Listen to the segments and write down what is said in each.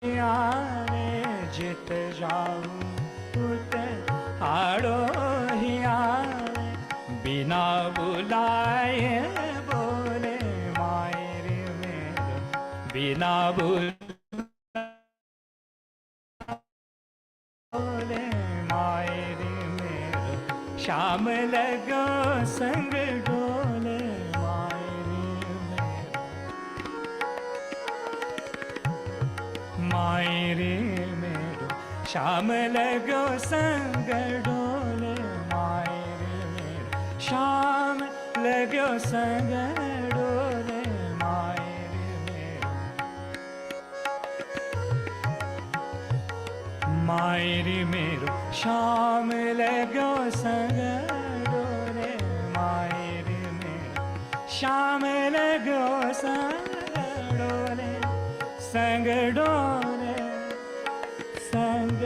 आवे जित जाऊं उत हाड़ो ही आवे, बिना बुलाए बोले मायरे मेरो, बिना बोले मायरे मेरो, शाम लगो संग डोले मायरे मेरो, मायरे मेरो, शाम लगो संग डोले मायरे मेरो, शाम लगो संग डोले मायरे मेरो, मायरे मेरो, शाम लगो संग डोले मायरे मेरो, शाम लगो संग डोले, संग डोले, संग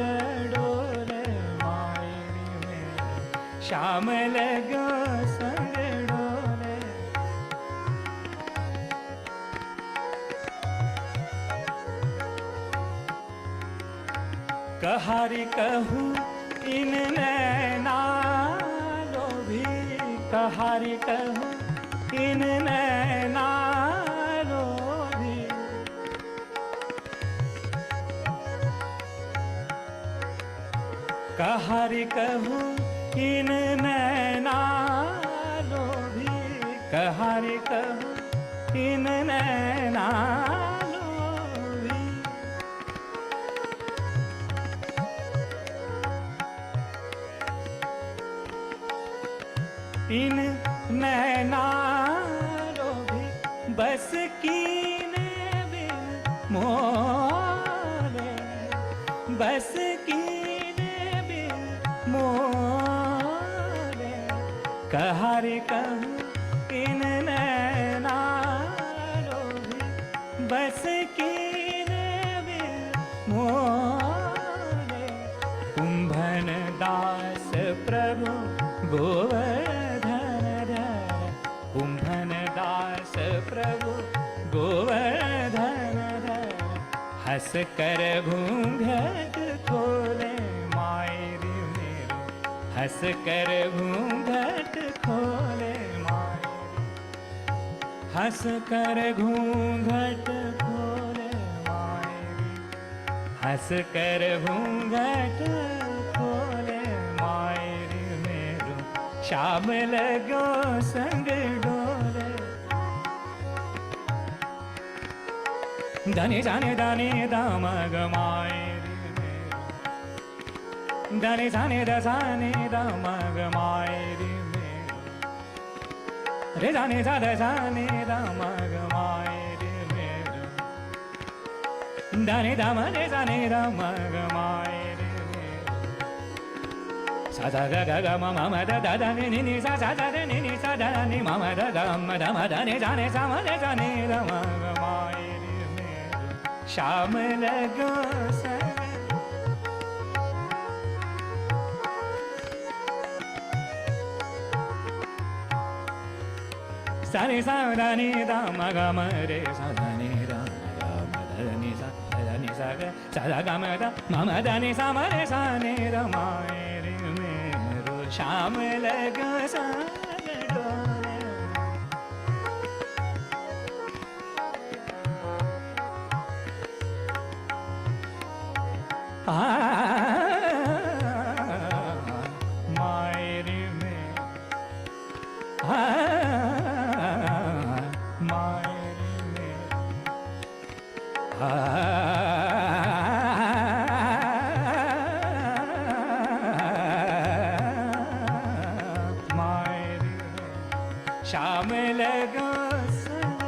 डोले मायरे मेरो, शाम लगो संग डोले। कहारी कहूँ इन नैना लोभी, कहारी कहूँ इन नैना लोभी, कहारी कहूँ इन नैना लोभी, कहारी कहूँ इन नैना लोभी, इन नैना लोभी, बस कीने बिन मोरे, बस कीने बिन मोरे, कहारी कहूँ इन नैना लोभी, बस कीने बिन मोरे, कुंभन दास प्रभु गोवर्धन धर, कुंभन दास प्रभु गोवर्धन धर, हंस कर घूंघट खोले मायरे मेरो, हंस कर घूंघट खोले मायरे, हंस कर घूंघट खोले मायरे, हंस कर घूंघट खोले मायरे मेरो, शाम लगो संग डोले। धनी जाने दाने दाम गमायरे मेरो, धनी जाने दसाने दाम गमायरे मेरो, रे जाने दा जाने दाम गमायरे मेरो, धनी दाम रे जाने दाम गमायरे मेरो, सा सा ग ग ग म म म द द द नि नि नि सा सा द द नि नि सा द नि म म द द म द म द नि जा नि सा म द जा नि द म ग मायरे मेरो, शाम लगो संग, सा नि सा द नि द म ग म रे सा द नि द म द नि सा द नि सा ग सा द ग म द म म द नि सा म रे सा नि द मायरे मेरो, शाम लगो संग डोले। मायरे मेरो, मायरे मेरो, मायरे मेरो, शाम लगो संग,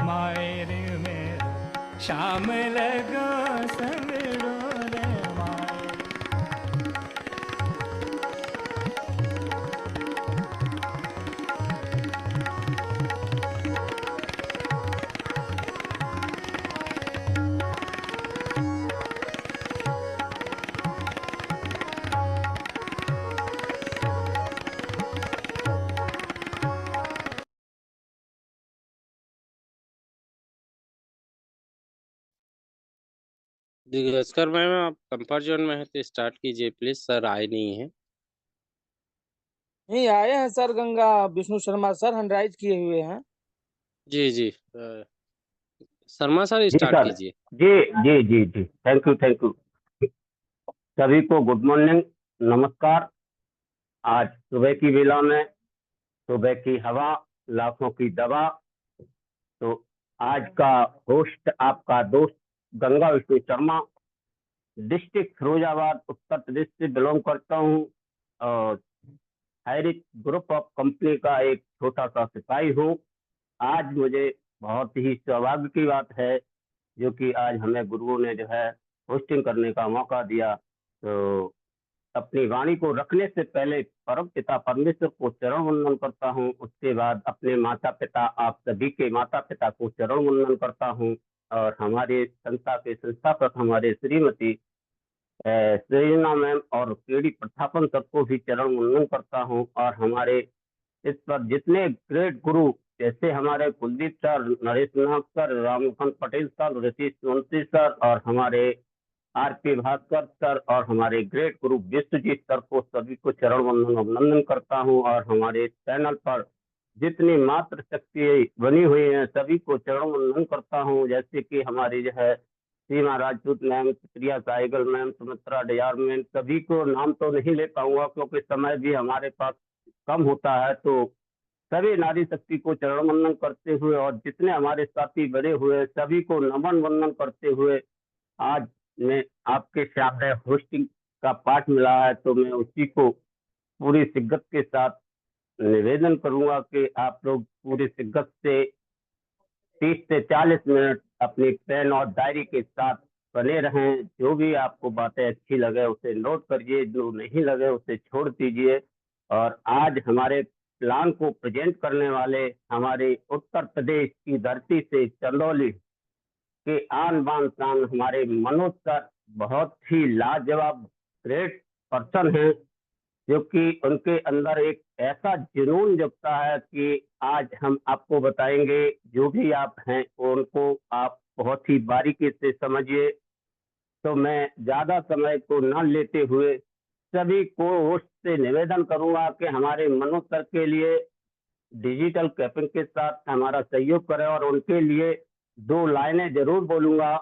मायरे मेरो, शाम लगो संग डोले मायरे। जी, नमस्कार मैम, आप कंफर्ट ज़ोन में हैं तो स्टार्ट कीजिए प्लीज़, सर आए नहीं हैं। नहीं आए हैं सर गंगा विष्णु शर्मा सर हैंडराइज किए हुए हैं। जी, जी। शर्मा सर जी स्टार्ट सर। कीजिए। जी जी जी जी, थैंक यू थैंक यू। सभी को गुड मॉर्निंग, नमस्कार। आज सुबह की बेला में सुबह की हवा, लाखों की दवा। तो आज का होस्ट आपका दोस्त गंगा विष्णु शर्मा, डिस्ट्रिक्ट फिरोजाबाद, उत्तर प्रदेश से बिलोंग करता हूँ और हैरिक ग्रुप ऑफ कंपनी का एक छोटा सा सिपाही हूँ। आज मुझे बहुत ही सौभाग्य की बात है जो कि आज हमें गुरुओं ने जो है होस्टिंग करने का मौका दिया। तो अपनी वाणी को रखने से पहले परम पिता परमेश्वर को चरण वंदन करता हूँ। उसके बाद अपने माता पिता, आप सभी के माता पिता को चरण वंदन करता हूँ। और हमारे संस्था के संस्थापक हमारे श्रीमती सृजना मैम और केडी प्रथापन सर को भी चरण वंदन करता हूँ। और हमारे इस पर जितने ग्रेट गुरु, जैसे हमारे कुलदीप सर, नरेश नाथ सर, रामलखन पटेल सर, ऋषि मंत्री सर और हमारे आर के भास्कर सर और हमारे ग्रेट गुरु विश्वजीत सर को सभी को चरण वंदन अभिनंदन करता हूँ। और हमारे चैनल पर जितनी मात्र शक्ति बनी हुई है सभी को चरण वंदन करता हूँ। जैसे कि हमारी जो है सीमा राजपूत मैम, प्रिया साइगल मैम, सुमित्रा डियार मैम, सभी को नाम तो नहीं ले पाऊंगा क्योंकि समय भी हमारे पास कम होता है। तो सभी नारी शक्ति को चरण वंदन करते हुए और जितने हमारे साथी बड़े हुए सभी को नमन वंदन करते हुए आज मैं आपके सामने होस्टिंग का पाठ मिला है तो मैं उसी को पूरी शिद्दत के साथ निवेदन करूंगा कि आप लोग पूरी शिद्दत से 30 से 40 मिनट अपनी पेन और डायरी के साथ बने रहें। जो भी आपको बातें अच्छी लगे उसे नोट करिए, जो नहीं लगे उसे छोड़ दीजिए। और आज हमारे प्लान को प्रेजेंट करने वाले हमारे उत्तर प्रदेश की धरती से चंदौली के आन बान शान हमारे मनोज सर बहुत ही लाजवाब ग्रेट पर्सन हैं, जो कि उनके अंदर एक ऐसा जुनून जगता है कि आज हम आपको बताएंगे। जो भी आप हैं उनको आप बहुत ही बारीकी से समझिए। तो मैं ज्यादा समय को न लेते हुए सभी को होस्ट से निवेदन करूंगा कि हमारे मनोज सर के लिए डिजिटल कैपिंग के साथ हमारा सहयोग करें और उनके लिए दो लाइनें जरूर बोलूंगा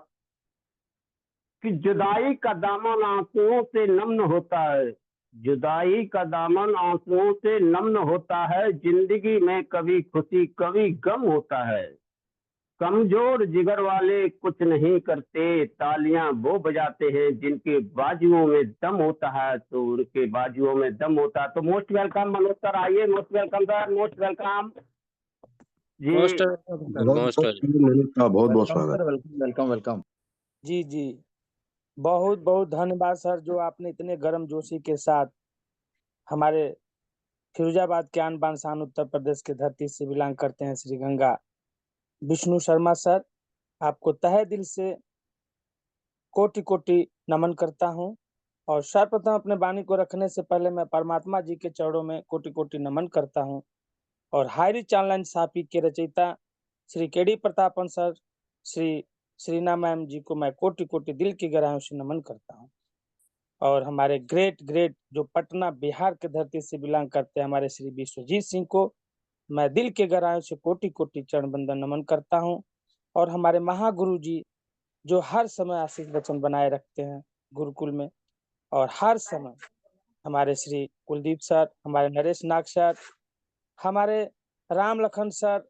कि जुदाई का दामन आंसुओं से नम्न होता है। जुदाई का दामन आंसुओं से नम्न होता है, जिंदगी में कभी खुशी कभी गम होता है। कमजोर जिगर वाले कुछ नहीं करते, तालियां वो बजाते हैं जिनके बाजुओं में दम होता है। तो उनके बाजुओं में दम होता है। तो मोस्ट वेलकम मनोज सर, आइए। Most welcome sir, most welcome जी। मोस्ट वेलकम सर, बहुत मोस्ट बहुत वेलकम। मैंने का बहुत बहुत वेलकम स्वागत। Sir, welcome welcome welcome. जी, जी। बहुत-बहुत धन्यवाद सर जो आपने इतने गर्मजोशी के साथ हमारे फिरोजाबाद के आन बान शान उत्तर प्रदेश की धरती से बिलॉन्ग करते हैं श्री गंगा विष्णु शर्मा सर, आपको तहे दिल से कोटि-कोटि नमन करता हूँ। और सर्वप्रथम अपने वाणी को रखने से पहले मैं परमात्मा जी के चरणों में कोटि-कोटि नमन करता हूँ। और हायरी चांदलाइन सापी के रचयिता Shri K D Prathapan sir, Shri Sreena ma'am ji को मैं कोटि-कोटि दिल की गहराइयों से नमन करता हूँ। और हमारे ग्रेट ग्रेट जो पटना बिहार के धरती से बिलॉन्ग करते हैं हमारे श्री विश्वजीत सिंह को मैं दिल के गहराइयों से कोटि-कोटि चरण वंदन नमन करता हूँ। और हमारे महागुरु जी जो हर समय आशीष वचन बनाए रखते हैं गुरुकुल में, और हर समय हमारे श्री कुलदीप सर, हमारे नरेश नाग सर, हमारे राम लखन सर,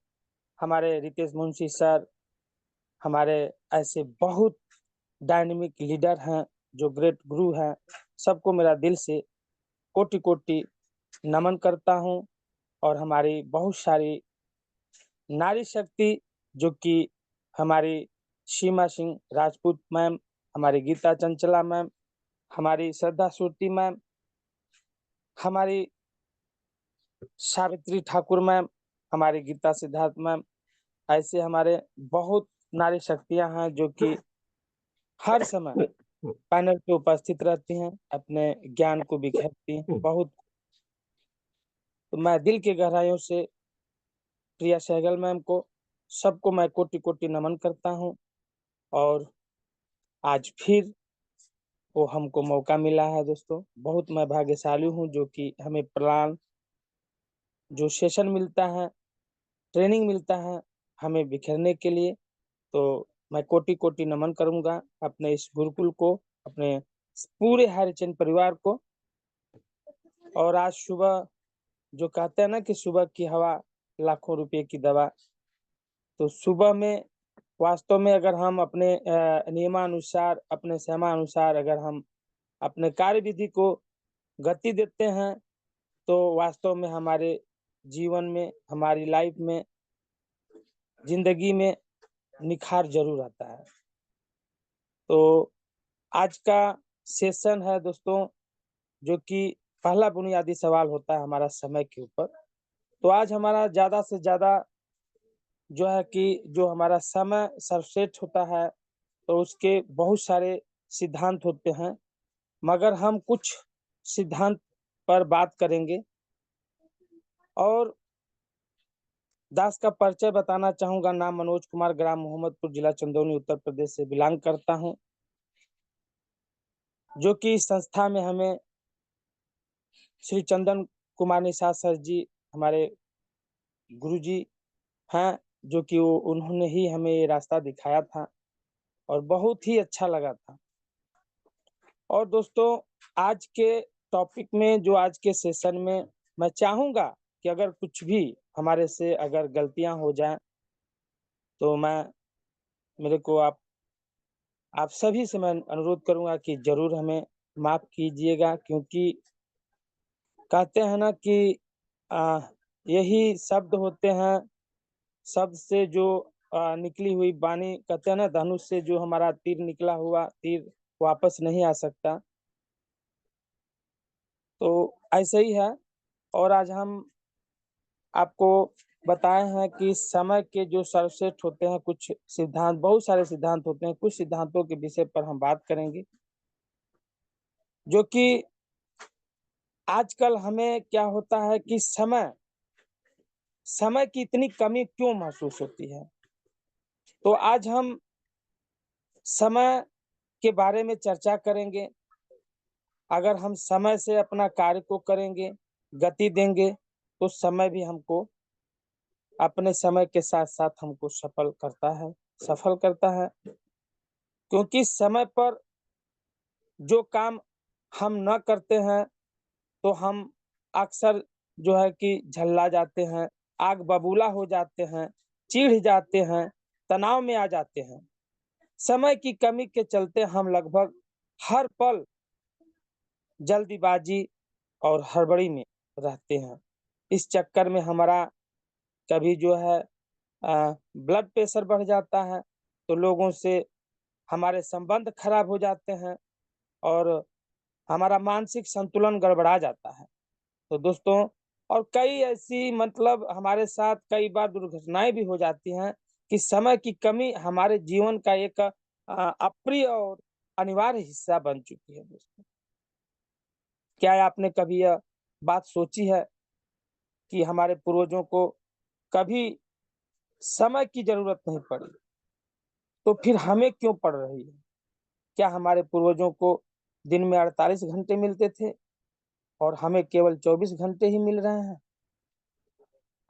हमारे रितेश मुंशी सर, हमारे ऐसे बहुत डायनामिक लीडर हैं जो ग्रेट गुरु हैं, सबको मेरा दिल से कोटि-कोटि नमन करता हूँ। और हमारी बहुत सारी नारी शक्ति जो कि हमारी सीमा सिंह राजपूत मैम, हमारी गीता चंचला मैम, हमारी श्रद्धा सूर्ति मैम, हमारी सावित्री ठाकुर मैम, हमारी गीता सिद्धार्थ मैम, ऐसे हमारे बहुत नारी शक्तियां हैं जो कि हर समय पैनल पे उपस्थित रहती हैं, अपने ज्ञान को बिखेरती हैं बहुत। तो मैं दिल की गहराइयों से प्रिया सहगल मैम को, सबको मैं कोटि-कोटि नमन करता हूँ। और आज फिर वो हमको मौका मिला है दोस्तों। बहुत मैं भाग्यशाली हूँ जो कि हमें प्लान जो सेशन मिलता है, ट्रेनिंग मिलता है हमें बिखरने के लिए। तो मैं कोटि-कोटि नमन करूँगा अपने इस गुरुकुल को, अपने पूरे हरिजन परिवार को। और आज सुबह जो कहते हैं ना कि सुबह की हवा लाखों रुपए की दवा, तो सुबह में वास्तव में अगर हम अपने नियमानुसार, अपने समयानुसार अगर हम अपने कार्यविधि को गति देते हैं, तो वास्तव में हमारे जीवन में, हमारी लाइफ में, ज़िंदगी में निखार ज़रूर आता है। तो आज का सेशन है दोस्तों, जो कि पहला बुनियादी सवाल होता है हमारा समय के ऊपर। तो आज हमारा ज़्यादा से ज़्यादा जो है कि जो हमारा समय सर्वश्रेष्ठ होता है, तो उसके बहुत सारे सिद्धांत होते हैं, मगर हम कुछ सिद्धांत पर बात करेंगे। और दास का परिचय बताना चाहूँगा। नाम मनोज कुमार, ग्राम मोहम्मदपुर, जिला चंदौली, उत्तर प्रदेश से बिलॉन्ग करता हूँ, जो कि इस संस्था में हमें श्री चंदन कुमार निषाद सर जी हमारे गुरुजी हैं, जो कि वो उन्होंने ही हमें ये रास्ता दिखाया था और बहुत ही अच्छा लगा था। और दोस्तों आज के टॉपिक में, जो आज के सेशन में मैं चाहूँगा कि अगर कुछ भी हमारे से अगर गलतियाँ हो जाएँ, तो मेरे को आप सभी से मैं अनुरोध करूँगा कि ज़रूर हमें माफ़ कीजिएगा, क्योंकि कहते हैं ना कि अ, यही शब्द होते हैं, शब्द से जो निकली हुई वाणी, कहते हैं ना धनुष से जो हमारा तीर निकला हुआ तीर वापस नहीं आ सकता। तो ऐसे ही है। और आज हम आपको बताए हैं कि समय के जो सर्वश्रेष्ठ होते हैं, कुछ सिद्धांत, बहुत सारे सिद्धांत होते हैं, कुछ सिद्धांतों के विषय पर हम बात करेंगे, जो कि आजकल हमें क्या होता है कि समय की इतनी कमी क्यों महसूस होती है। तो आज हम समय के बारे में चर्चा करेंगे। अगर हम समय से अपना कार्य को करेंगे, गति देंगे, तो समय भी हमको अपने समय के साथ-साथ हमको सफल करता है। क्योंकि समय पर जो काम हम ना करते हैं, तो हम अक्सर जो है कि झल्ला जाते हैं, आग बबूला हो जाते हैं, चिढ़ जाते हैं, तनाव में आ जाते हैं। समय की कमी के चलते हम लगभग हर पल जल्दीबाजी और हड़बड़ी में रहते हैं। इस चक्कर में हमारा कभी जो है ब्लड प्रेशर बढ़ जाता है, तो लोगों से हमारे संबंध खराब हो जाते हैं और हमारा मानसिक संतुलन गड़बड़ा जाता है। तो दोस्तों, और कई ऐसी मतलब हमारे साथ कई बार दुर्घटनाएँ भी हो जाती हैं कि समय की कमी हमारे जीवन का एक अप्रिय और अनिवार्य हिस्सा बन चुकी है दोस्तों। क्या आपने कभी यह बात सोची है कि हमारे पूर्वजों को कभी समय की ज़रूरत नहीं पड़ी, तो फिर हमें क्यों पड़ रही है? क्या हमारे पूर्वजों को दिन में 48 घंटे मिलते थे और हमें केवल 24 घंटे ही मिल रहे हैं?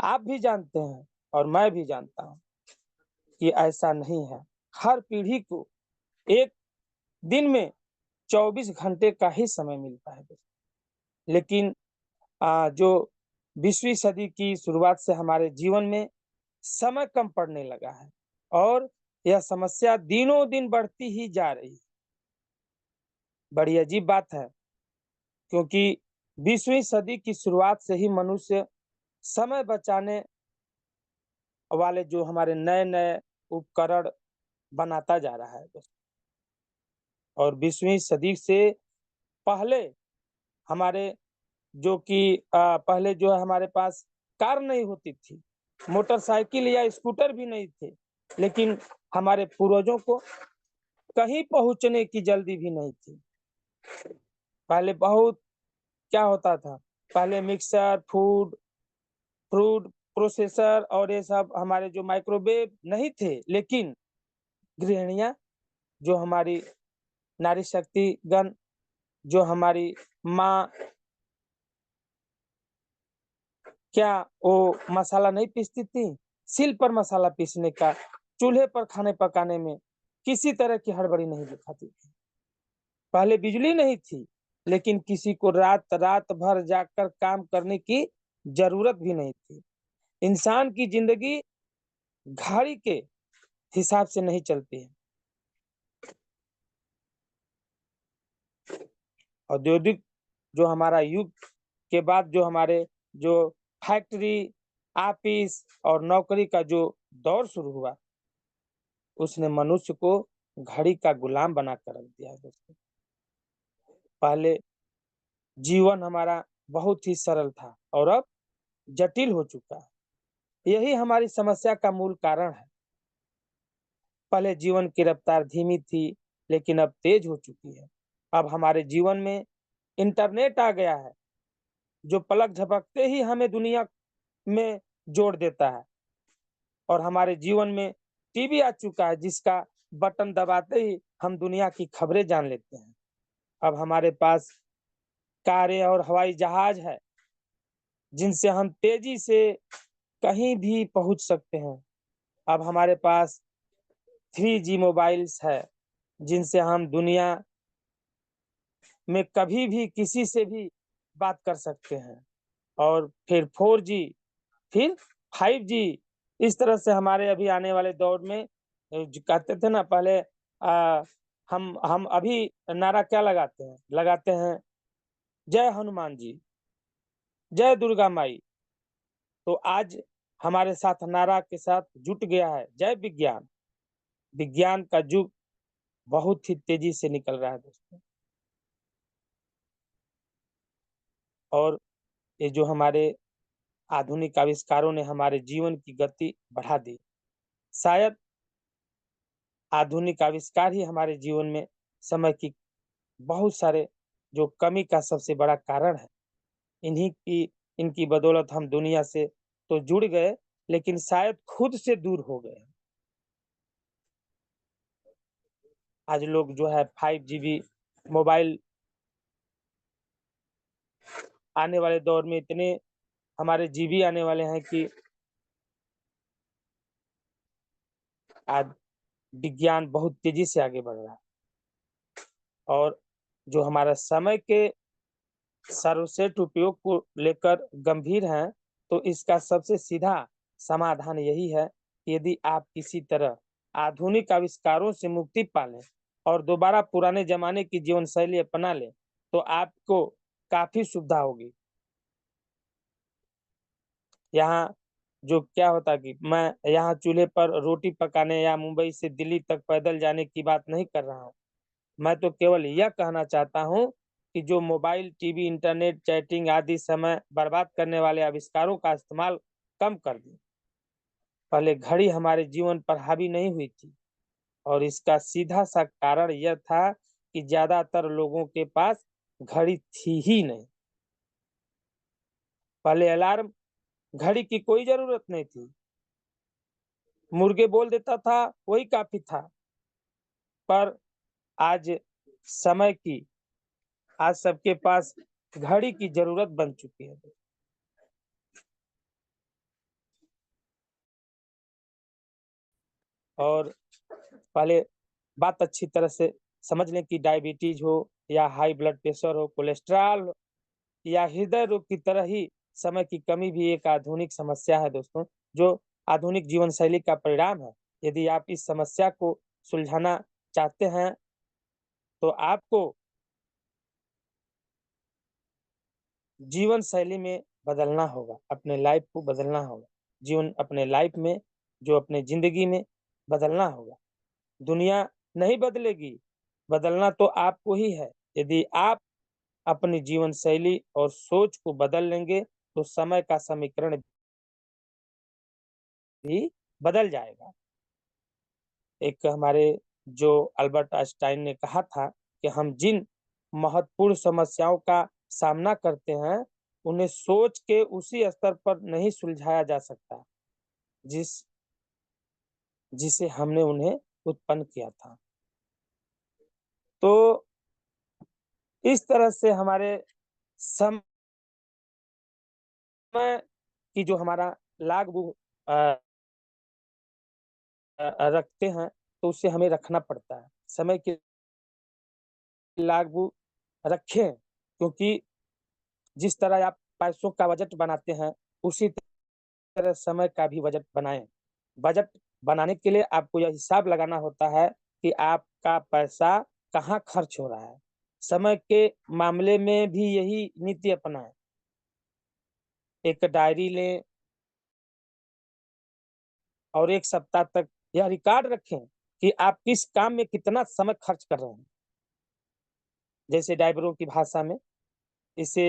आप भी जानते हैं और मैं भी जानता हूँ कि ऐसा नहीं है। हर पीढ़ी को एक दिन में 24 घंटे का ही समय मिलता है दोस्तों। लेकिन जो 20वीं सदी की शुरुआत से हमारे जीवन में समय कम पड़ने लगा है और यह समस्या दिनों-दिन बढ़ती ही जा रही है। बड़ी अजीब बात है, क्योंकि 20वीं सदी की शुरुआत से ही मनुष्य समय बचाने वाले जो हमारे नए-नए उपकरण बनाता जा रहा है दोस्तों। और 20वीं सदी से पहले हमारे जो कि पहले जो है हमारे पास कार नहीं होती थी, मोटरसाइकिल या स्कूटर भी नहीं थे, लेकिन हमारे पूर्वजों को कहीं पहुँचने की जल्दी भी नहीं थी। पहले बहुत क्या होता था, पहले मिक्सर, फूड प्रोसेसर और ये सब हमारे जो माइक्रोवेव नहीं थे, लेकिन गृहिणियाँ जो हमारी नारी शक्तिगण जो हमारी माँ क्या वो मसाला नहीं पीसती थी? सिल पर मसाला पीसने का, चूल्हे पर खाने पकाने में किसी तरह की हड़बड़ी नहीं दिखाती थी। पहले बिजली नहीं थी, लेकिन किसी को रात भर जागकर काम करने की ज़रूरत भी नहीं थी। इंसान की ज़िंदगी घड़ी के हिसाब से नहीं चलती है। औद्योगिक जो हमारा युग के बाद जो हमारे जो फैक्ट्री, ऑफिस और नौकरी का जो दौर शुरू हुआ, उसने मनुष्य को घड़ी का गुलाम बनाकर रख दिया है दोस्तों। पहले जीवन हमारा बहुत ही सरल था और अब जटिल हो चुका है। यही हमारी समस्या का मूल कारण है। पहले जीवन की रफ्तार धीमी थी, लेकिन अब तेज हो चुकी है। अब हमारे जीवन में इंटरनेट आ गया है, जो पलक झपकते ही हमें दुनिया में जोड़ देता है और हमारे जीवन में टीवी आ चुका है, जिसका बटन दबाते ही हम दुनिया की खबरें जान लेते हैं। अब हमारे पास कारें और हवाई जहाज है, जिनसे हम तेजी से कहीं भी पहुंच सकते हैं। अब हमारे पास 3G मोबाइल्स है, जिनसे हम दुनिया में कभी भी किसी से भी बात कर सकते हैं। और फिर 4G, फिर 5G, इस तरह से हमारे अभी आने वाले दौर में जो कहते थे ना पहले, हम अभी नारा क्या लगाते हैं जय हनुमान जी, जय दुर्गा माई। तो आज हमारे साथ नारा के साथ जुट गया है जय विज्ञान। विज्ञान का युग बहुत ही तेजी से निकल रहा है दोस्तों। और ये जो हमारे आधुनिक आविष्कारों ने हमारे जीवन की गति बढ़ा दी। शायद आधुनिक आविष्कार ही हमारे जीवन में समय की बहुत सारे जो कमी का सबसे बड़ा कारण है। इनकी बदौलत हम दुनिया से तो जुड़ गए, लेकिन शायद खुद से दूर हो गए। आज लोग जो है 5 GB मोबाइल आने वाले दौर में इतने हमारे जीबी आने वाले हैं कि आज विज्ञान बहुत तेजी से आगे बढ़ रहा है। और जो हमारा समय के सर्वश्रेष्ठ उपयोग को लेकर गंभीर हैं, तो इसका सबसे सीधा समाधान यही है कि यदि आप किसी तरह आधुनिक आविष्कारों से मुक्ति पा लें और दोबारा पुराने जमाने की जीवन शैली अपना लें, तो आपको काफी सुविधा होगी। यहाँ जो क्या होता कि मैं यहाँ चूल्हे पर रोटी पकाने या मुंबई से दिल्ली तक पैदल जाने की बात नहीं कर रहा हूँ। मैं तो केवल यह कहना चाहता हूँ कि जो मोबाइल, टीवी, इंटरनेट, चैटिंग आदि समय बर्बाद करने वाले आविष्कारों का इस्तेमाल कम कर दें। पहले घड़ी हमारे जीवन पर हावी नहीं हुई थी और इसका सीधा सा कारण यह था कि ज्यादातर लोगों के पास घड़ी थी ही नहीं। पहले अलार्म घड़ी की कोई जरूरत नहीं थी। मुर्गे बोल देता था, वही काफी था। पर आज समय की आज सबके पास घड़ी की जरूरत बन चुकी है। और पहले बात अच्छी तरह से समझ लें कि डायबिटीज हो या हाई ब्लड प्रेशर हो, कोलेस्ट्रॉल हो या हृदय रोग की तरह ही समय की कमी भी एक आधुनिक समस्या है दोस्तों, जो आधुनिक जीवन शैली का परिणाम है। यदि आप इस समस्या को सुलझाना चाहते हैं, तो आपको जीवन शैली में बदलना होगा, अपने लाइफ को बदलना होगा। अपने लाइफ में जो अपने जिंदगी में बदलना होगा। दुनिया नहीं बदलेगी, बदलना तो आपको ही है। यदि आप अपनी जीवन शैली और सोच को बदल लेंगे, तो समय का समीकरण भी बदल जाएगा। एक हमारे जो अल्बर्ट आइंस्टाइन ने कहा था कि हम जिन महत्वपूर्ण समस्याओं का सामना करते हैं, उन्हें सोच के उसी स्तर पर नहीं सुलझाया जा सकता जिस जिसे हमने उन्हें उत्पन्न किया था। तो इस तरह से हमारे समय की जो हमारा लागू रखते हैं, तो उसे हमें रखना पड़ता है। समय की लागू रखें, क्योंकि जिस तरह आप पैसों का बजट बनाते हैं, उसी तरह समय का भी बजट बनाएँ। बजट बनाने के लिए आपको यह हिसाब लगाना होता है कि आपका पैसा कहाँ खर्च हो रहा है। समय के मामले में भी यही नीति अपनाएँ। एक डायरी लें और 1 सप्ताह तक यह रिकॉर्ड रखें कि आप किस काम में कितना समय खर्च कर रहे हैं। जैसे ड्राइवरों की भाषा में इसे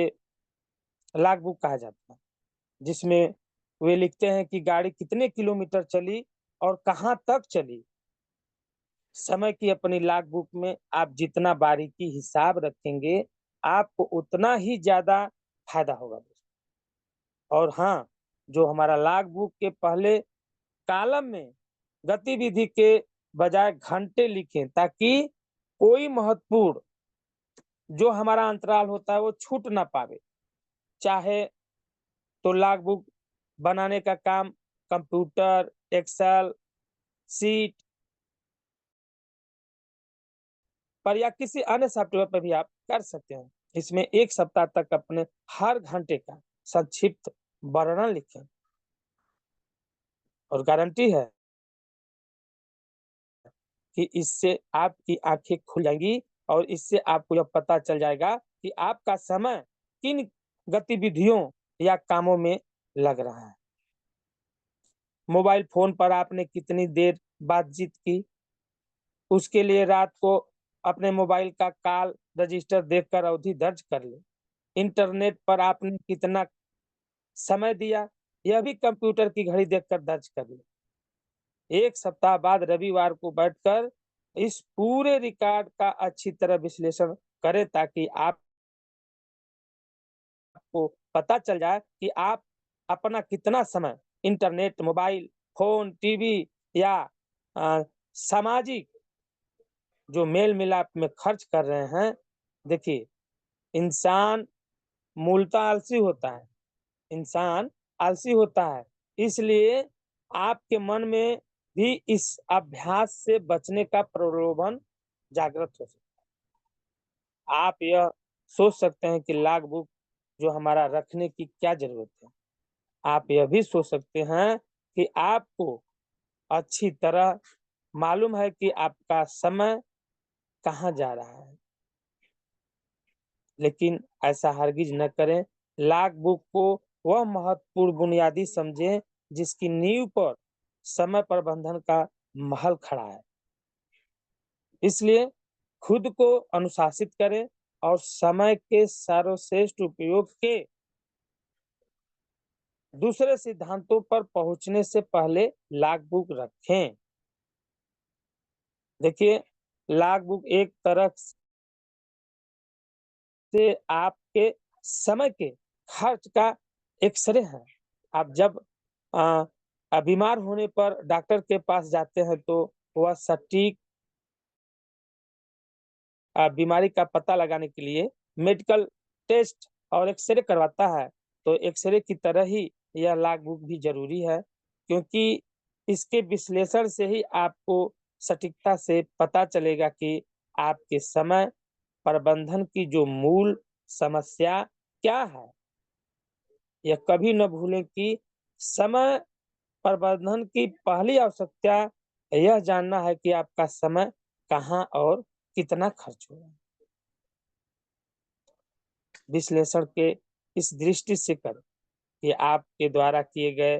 लॉग बुक कहा जाता है, जिसमें वे लिखते हैं कि गाड़ी कितने किलोमीटर चली और कहाँ तक चली। समय की अपनी लॉग बुक में आप जितना बारीकी हिसाब रखेंगे, आपको उतना ही ज़्यादा फ़ायदा होगा। और हाँ, जो हमारा लॉग बुक के पहले कॉलम में गतिविधि के बजाय घंटे लिखें, ताकि कोई महत्वपूर्ण जो हमारा अंतराल होता है वो छूट ना पावे। चाहे तो लॉग बुक बनाने का काम कंप्यूटर, एक्सेल, शीट पर या किसी अन्य सॉफ्टवेयर पर भी आप कर सकते हैं। इसमें 1 सप्ताह तक अपने हर घंटे का संक्षिप्त वर्णन लिखें और गारंटी है कि इससे आपकी आँखें खुल जाएँगी और इससे आपको यह पता चल जाएगा कि आपका समय किन गतिविधियों या कामों में लग रहा है। मोबाइल फ़ोन पर आपने कितनी देर बातचीत की, उसके लिए रात को अपने मोबाइल का कॉल रजिस्टर देखकर अवधि दर्ज कर लें। इंटरनेट पर आपने कितना समय दिया, यह भी कंप्यूटर की घड़ी देखकर दर्ज कर लें। 1 सप्ताह बाद रविवार को बैठकर इस पूरे रिकॉर्ड का अच्छी तरह विश्लेषण करें, ताकि आपको पता चल जाए कि आप अपना कितना समय इंटरनेट, मोबाइल फ़ोन, टीवी या सामाजिक जो मेल-मिलाप में खर्च कर रहे हैं। देखिए, इंसान मूलतः आलसी होता है, इंसान आलसी होता है, इसलिए आपके मन में भी इस अभ्यास से बचने का प्रलोभन जागृत हो सकता है। आप यह सोच सकते हैं कि लॉग बुक जो हमारा रखने की क्या ज़रूरत है। आप यह भी सोच सकते हैं कि आपको अच्छी तरह मालूम है कि आपका समय कहाँ जा रहा है। लेकिन ऐसा हरगिज़ न करें। लॉग बुक को वह महत्वपूर्ण बुनियादी समझें जिसकी नींव पर समय प्रबंधन का महल खड़ा है। इसलिए खुद को अनुशासित करें और समय के सर्वश्रेष्ठ उपयोग के दूसरे सिद्धांतों पर पहुंचने से पहले लॉग बुक रखें। देखिए, लॉग बुक एक तरह से आपके समय के खर्च का एक्स-रे है। आप जब बीमार होने पर डॉक्टर के पास जाते हैं, तो वह सटीक बीमारी का पता लगाने के लिए मेडिकल टेस्ट और एक्स-रे करवाता है। तो एक्स-रे की तरह ही यह लॉग बुक भी ज़रूरी है, क्योंकि इसके विश्लेषण से ही आपको सटीकता से पता चलेगा कि आपके समय प्रबंधन की जो मूल समस्या क्या है। यह कभी न भूलें कि समय प्रबंधन की पहली आवश्यकता यह जानना है कि आपका समय कहाँ और कितना खर्च हो रहा है। विश्लेषण के इस दृष्टि से करें कि आपके द्वारा किए गए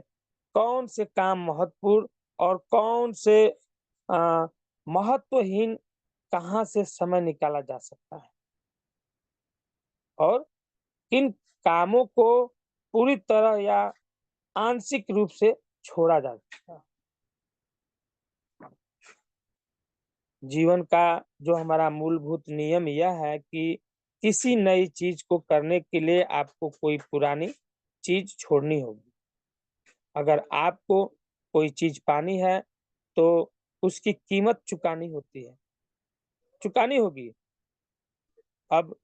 कौन से काम महत्वपूर्ण और कौन से महत्वहीन, कहाँ से समय निकाला जा सकता है और किन कामों को पूरी तरह या आंशिक रूप से छोड़ा जा सकता है। जीवन का जो हमारा मूलभूत नियम यह है कि किसी नई चीज को करने के लिए आपको कोई पुरानी चीज छोड़नी होगी। अगर आपको कोई चीज पानी है, तो उसकी कीमत चुकानी होगी। अब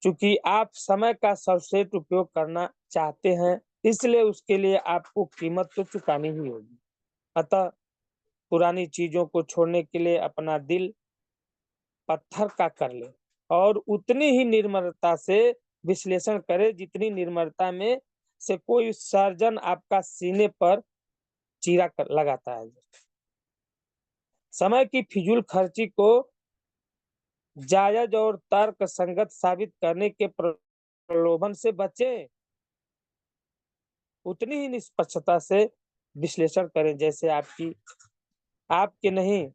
चूंकि आप समय का सर्वश्रेष्ठ उपयोग करना चाहते हैं, इसलिए उसके लिए आपको कीमत तो चुकानी ही होगी। अतः पुरानी चीजों को छोड़ने के लिए अपना दिल पत्थर का कर ले और उतनी ही निर्मलता से विश्लेषण करे जितनी निर्मलता में से कोई सर्जन आपका सीने पर चीरा कर लगाता है। समय की फिजूल खर्ची को जायज और तर्क संगत साबित करने के प्रलोभन से बचें। उतनी ही निष्पक्षता से विश्लेषण करें जैसे आपके नहीं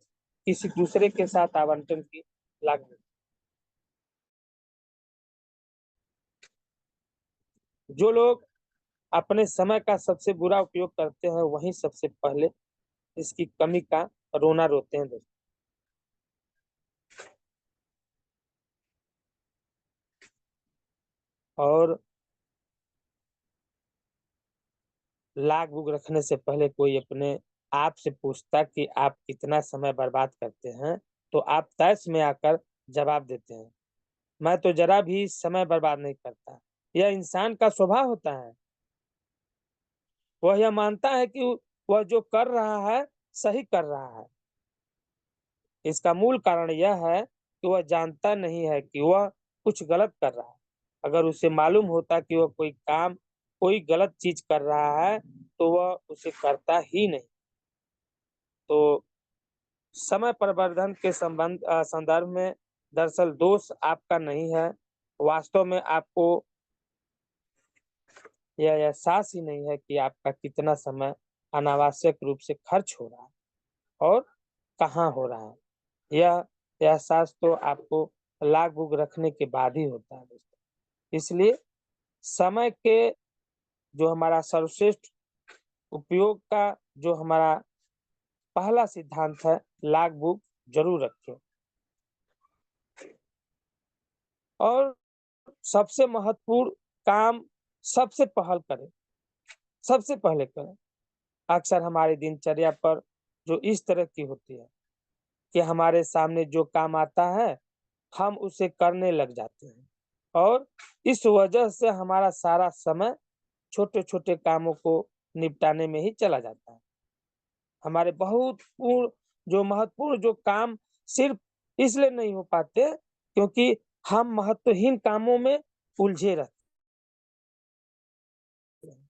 किसी दूसरे के साथ आवंटन की लागत। जो लोग अपने समय का सबसे बुरा उपयोग करते हैं वही सबसे पहले इसकी कमी का रोना रोते हैं दोस्तों। और लाग बुग रखने से पहले कोई अपने आप से पूछता कि आप कितना समय बर्बाद करते हैं, तो आप तैश में आकर जवाब देते हैं, मैं तो जरा भी समय बर्बाद नहीं करता। यह इंसान का स्वभाव होता है। वह यह मानता है कि वह जो कर रहा है सही कर रहा है। इसका मूल कारण यह है कि वह जानता नहीं है कि वह कुछ गलत कर रहा है। अगर उसे मालूम होता कि वह कोई गलत चीज कर रहा है तो वह उसे करता ही नहीं। तो समय प्रबंधन के संदर्भ में दरअसल दोष आपका नहीं है। वास्तव में आपको यह एहसास ही नहीं है कि आपका कितना समय अनावश्यक रूप से खर्च हो रहा है और कहाँ हो रहा है। यह एहसास तो आपको लाग बुग रखने के बाद ही होता है दोस्तों। इसलिए समय के जो हमारा सर्वश्रेष्ठ उपयोग का जो हमारा पहला सिद्धांत है, लाग बुग जरूर रखें और सबसे महत्वपूर्ण काम सबसे पहले करें। अक्सर हमारी दिनचर्या पर जो इस तरह की होती है कि हमारे सामने जो काम आता है हम उसे करने लग जाते हैं और इस वजह से हमारा सारा समय छोटे-छोटे कामों को निपटाने में ही चला जाता है। हमारे जो महत्वपूर्ण जो काम सिर्फ इसलिए नहीं हो पाते क्योंकि हम महत्वहीन कामों में उलझे रहते हैं।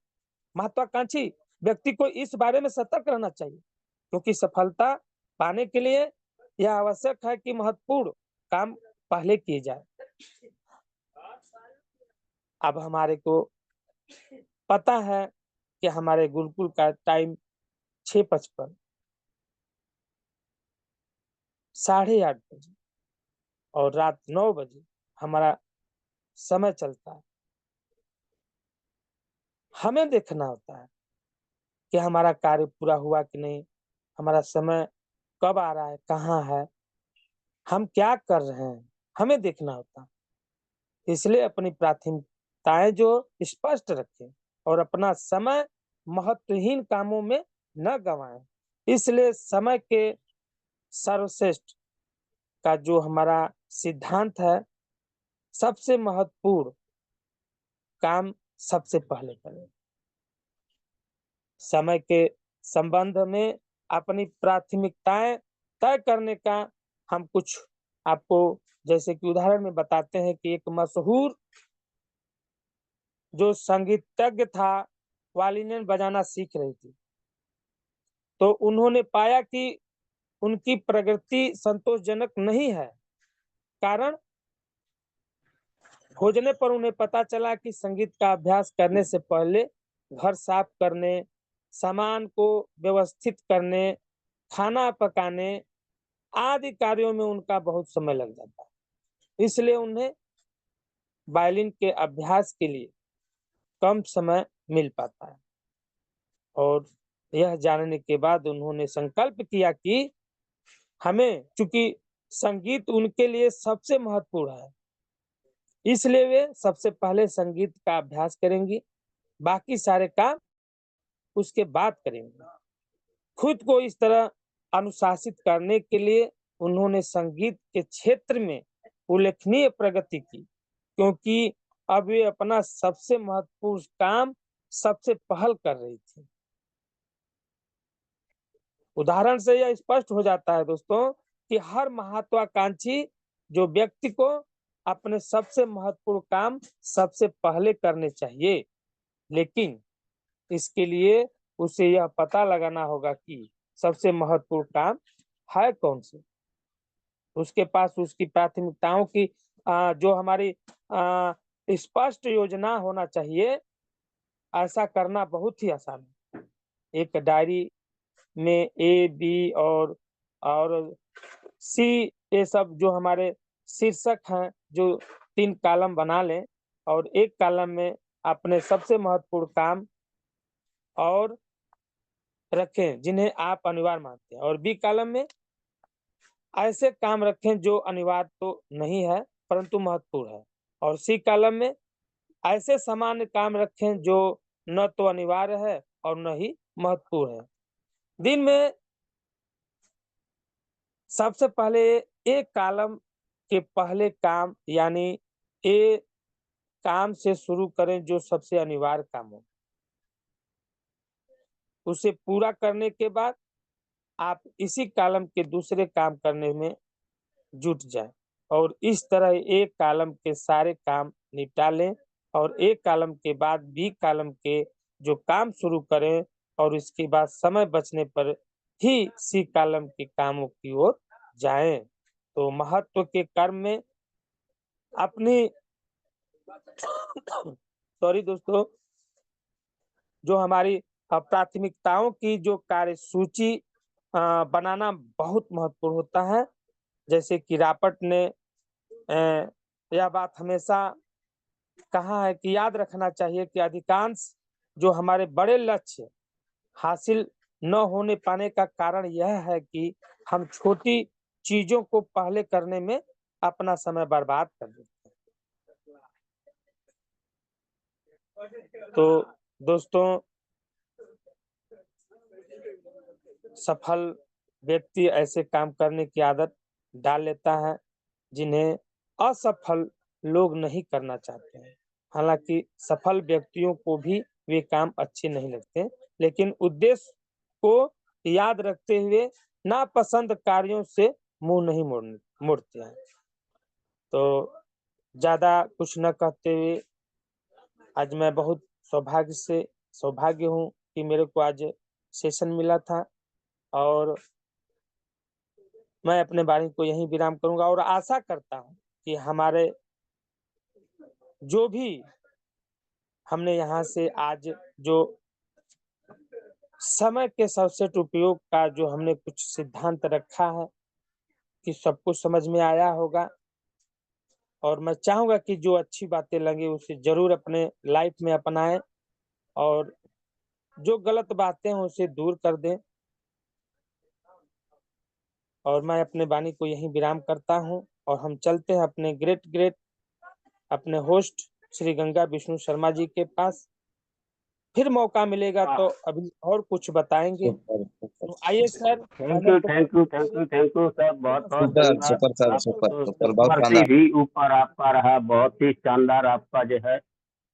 महत्वाकांक्षी व्यक्ति को इस बारे में सतर्क रहना चाहिए क्योंकि सफलता पाने के लिए यह आवश्यक है कि महत्वपूर्ण काम पहले किए जाए। अब हमारे को पता है कि हमारे गुरुकुल का टाइम 6:55 8:30 बजे और रात 9 बजे हमारा समय चलता है। हमें देखना होता है कि हमारा कार्य पूरा हुआ कि नहीं, हमारा समय कब आ रहा है, कहाँ है, हम क्या कर रहे हैं, हमें देखना होता है। इसलिए अपनी प्राथमिकताएं जो स्पष्ट रखें और अपना समय महत्वहीन कामों में न गंवाएं। इसलिए समय के सर्वश्रेष्ठ का जो हमारा सिद्धांत है, सबसे महत्वपूर्ण काम सबसे पहले करें। समय के संबंध में अपनी प्राथमिकताएं तय करने का हम कुछ आपको जैसे कि उदाहरण में बताते हैं कि एक मशहूर जो संगीतज्ञ था, वायलिन बजाना सीख रही थी, तो उन्होंने पाया कि उनकी प्रगति संतोषजनक नहीं है। कारण खोजने पर उन्हें पता चला कि संगीत का अभ्यास करने से पहले घर साफ करने, सामान को व्यवस्थित करने, खाना पकाने आदि कार्यों में उनका बहुत समय लग जाता है। इसलिए उन्हें वायलिन के अभ्यास के लिए कम समय मिल पाता है और यह जानने के बाद उन्होंने संकल्प किया कि हमें चूंकि संगीत उनके लिए सबसे महत्वपूर्ण है, इसलिए वे सबसे पहले संगीत का अभ्यास करेंगी, बाकी सारे काम उसके बाद करेंगे। खुद को इस तरह अनुशासित करने के लिए उन्होंने संगीत के क्षेत्र में उल्लेखनीय प्रगति की, क्योंकि अब वे अपना सबसे महत्वपूर्ण काम सबसे पहल कर रही थी। उदाहरण से यह स्पष्ट हो जाता है दोस्तों कि हर महत्वाकांक्षी जो व्यक्ति को अपने सबसे महत्वपूर्ण काम सबसे पहले करने चाहिए, लेकिन इसके लिए उसे यह पता लगाना होगा कि सबसे महत्वपूर्ण काम है कौन से। उसके पास उसकी प्राथमिकताओं की जो हमारी स्पष्ट योजना होना चाहिए। ऐसा करना बहुत ही आसान है। एक डायरी में ए, बी और सी, ये सब जो हमारे शीर्षक हैं, जो 3 कॉलम बना लें और एक कॉलम में अपने सबसे महत्वपूर्ण काम और रखें जिन्हें आप अनिवार्य मानते हैं, और बी कॉलम में ऐसे काम रखें जो अनिवार्य तो नहीं है परंतु महत्वपूर्ण है, और सी कॉलम में ऐसे सामान्य काम रखें जो न तो अनिवार्य है और न ही महत्वपूर्ण है। दिन में सबसे पहले एक कॉलम के पहले काम यानी ए काम से शुरू करें जो सबसे अनिवार्य काम हो। उसे पूरा करने के बाद आप इसी कॉलम के दूसरे काम करने में जुट जाएं, और इस तरह एक कॉलम के सारे काम निपटा लें और एक कॉलम के बाद बी कॉलम के जो काम शुरू करें, और इसके बाद समय बचने पर ही सी कॉलम के कामों की ओर जाएं। तो महत्व के क्रम में अपनी सॉरी दोस्तों, जो हमारी प्राथमिकताओं की जो कार्य सूची बनाना बहुत महत्वपूर्ण होता है। जैसे कि रॉबर्ट ने यह बात हमेशा कहा है कि याद रखना चाहिए कि अधिकांश जो हमारे बड़े लक्ष्य हासिल न होने पाने का कारण यह है कि हम छोटी चीजों को पहले करने में अपना समय बर्बाद कर देते हैं। तो दोस्तों, सफल व्यक्ति ऐसे काम करने की आदत डाल लेता है जिन्हें असफल लोग नहीं करना चाहते हैं। हालांकि सफल व्यक्तियों को भी वे काम अच्छे नहीं लगते, लेकिन उद्देश्य को याद रखते हुए नापसंद कार्यों से मुंह नहीं मोड़ते हैं। तो ज्यादा कुछ न कहते हुए, आज मैं बहुत सौभाग्य हूँ कि मेरे को आज सेशन मिला था, और मैं अपने वाणी को यहीं विराम करूंगा और आशा करता हूं कि हमारे जो भी हमने यहाँ से आज जो समय के सबसेट उपयोग का जो हमने कुछ सिद्धांत रखा है कि सबको समझ में आया होगा, और मैं चाहूंगा कि जो अच्छी बातें लगे उसे जरूर अपने लाइफ में अपनाएं, और जो गलत बातें हैं उसे दूर कर दें। और मैं अपने वाणी को यहीं विराम करता हूं, और हम चलते हैं अपने ग्रेट अपने होस्ट श्री गंगा विष्णु शर्मा जी के पास। फिर मौका मिलेगा तो अभी और कुछ बताएंगे। सुपर तो आइए सर, थैंक यू सर, बहुत बहुत सुपर धन्यवाद। सुपर सर, आप सुपर तो सुपर, बहुत सुपर से शानदार। भी ऊपर आपका रहा, बहुत ही शानदार आपका जो है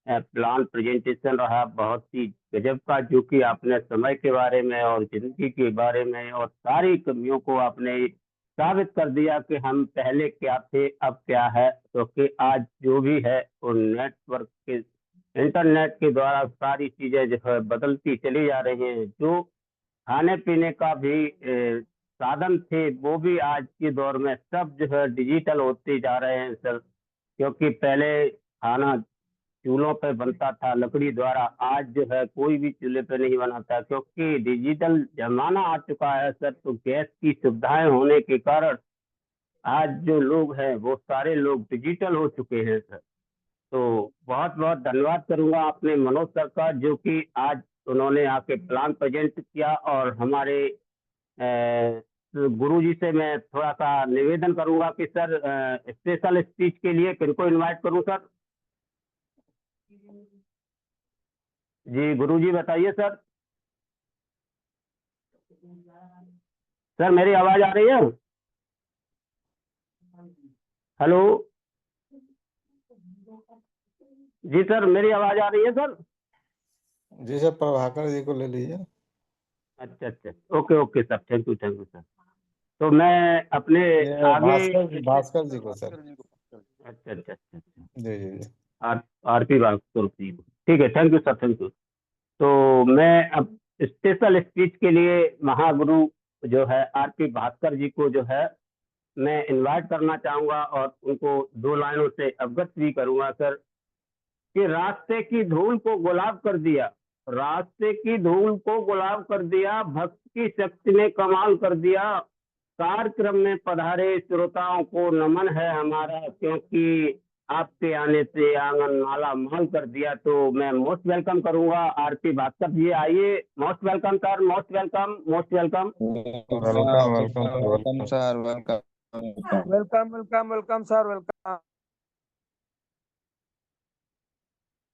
प्लान प्रेजेंटेशन रहा, बहुत ही गजब का, जो कि आपने समय के बारे में और जिंदगी के बारे में और सारी कमियों को आपने साबित कर दिया कि हम पहले क्या थे अब क्या है। तो कि आज जो भी है वो नेटवर्क के इंटरनेट के द्वारा सारी चीजें जो है बदलती चली जा रही हैं। जो खाने पीने का भी साधन थे वो भी आज के दौर में सब जो है डिजिटल होते जा रहे हैं सर। क्योंकि पहले खाना चूल्हों पे बनता था लकड़ी द्वारा, आज जो है कोई भी चूल्हे पे नहीं बनाता, क्योंकि डिजिटल जमाना आ चुका है सर। तो गैस की सुविधाएं होने के कारण आज जो लोग हैं वो सारे लोग डिजिटल हो चुके हैं सर। तो बहुत बहुत धन्यवाद करूंगा अपने मनोज सर का, जो कि आज उन्होंने आके प्लान प्रेजेंट किया। और हमारे गुरु जी से मैं थोड़ा सा निवेदन करूंगा कि सर स्पेशल स्पीच के लिए किनको इनवाइट करूं सर? जी गुरु जी बताइए सर। सर मेरी आवाज आ रही है? हेलो। जी सर, मेरी आवाज आ रही है सर? जी सर, प्रभाकर जी को ले लीजिए। अच्छा अच्छा, okay okay sir, thank you sir. तो मैं अपने ये आगे भास्कर जी को सर। अच्छा अच्छा अच्छा अच्छा, जी जी जी। आरपी भास्कर जी, ठीक है, thank you sir, thank you. तो मैं अब स्पेशल स्पीच के लिए महागुरु जो है आरपी भास्कर जी को जो है मैं इनवाइट करना चाहूंगा और उनको 2 लाइनों से अवगत भी करूंगा सर कि रास्ते की धूल को गुलाब कर दिया, रास्ते की धूल को गुलाब कर दिया, भक्त की शक्ति ने कमाल कर दिया। कार्यक्रम में पधारे श्रोताओं को नमन है हमारा, क्योंकि आपके आने से आंगन माला माल कर दिया। तो मैं मोस्ट वेलकम करूंगा आरपी भास्कर जी, आइए। Most welcome sir, most welcome, most welcome. Welcome welcome welcome sir, welcome. Welcome welcome welcome sir, welcome.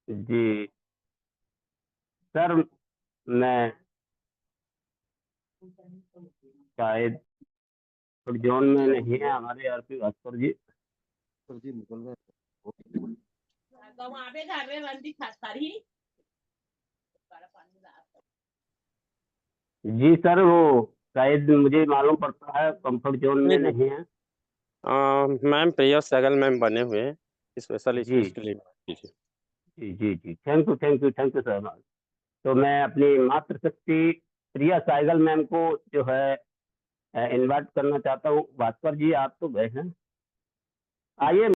जी सर, मैं शायद जोन में नहीं है हमारे आरपी भास्कर जी। जी सर, वो शायद मुझे मालूम पड़ता है कंफर्ट जोन में नहीं, नहीं है। मैम प्रिया सहगल मैम बने हुए हैं स्पेशल जी स्पीच के लिए। कीजिए। जी जी जी, thank you thank you thank you sir. तो मैं अपनी मातृशक्ति प्रिया साइगल मैम को जो है इनवाइट करना चाहता हूँ। भास्कर जी, आप तो गए हैं, आइए।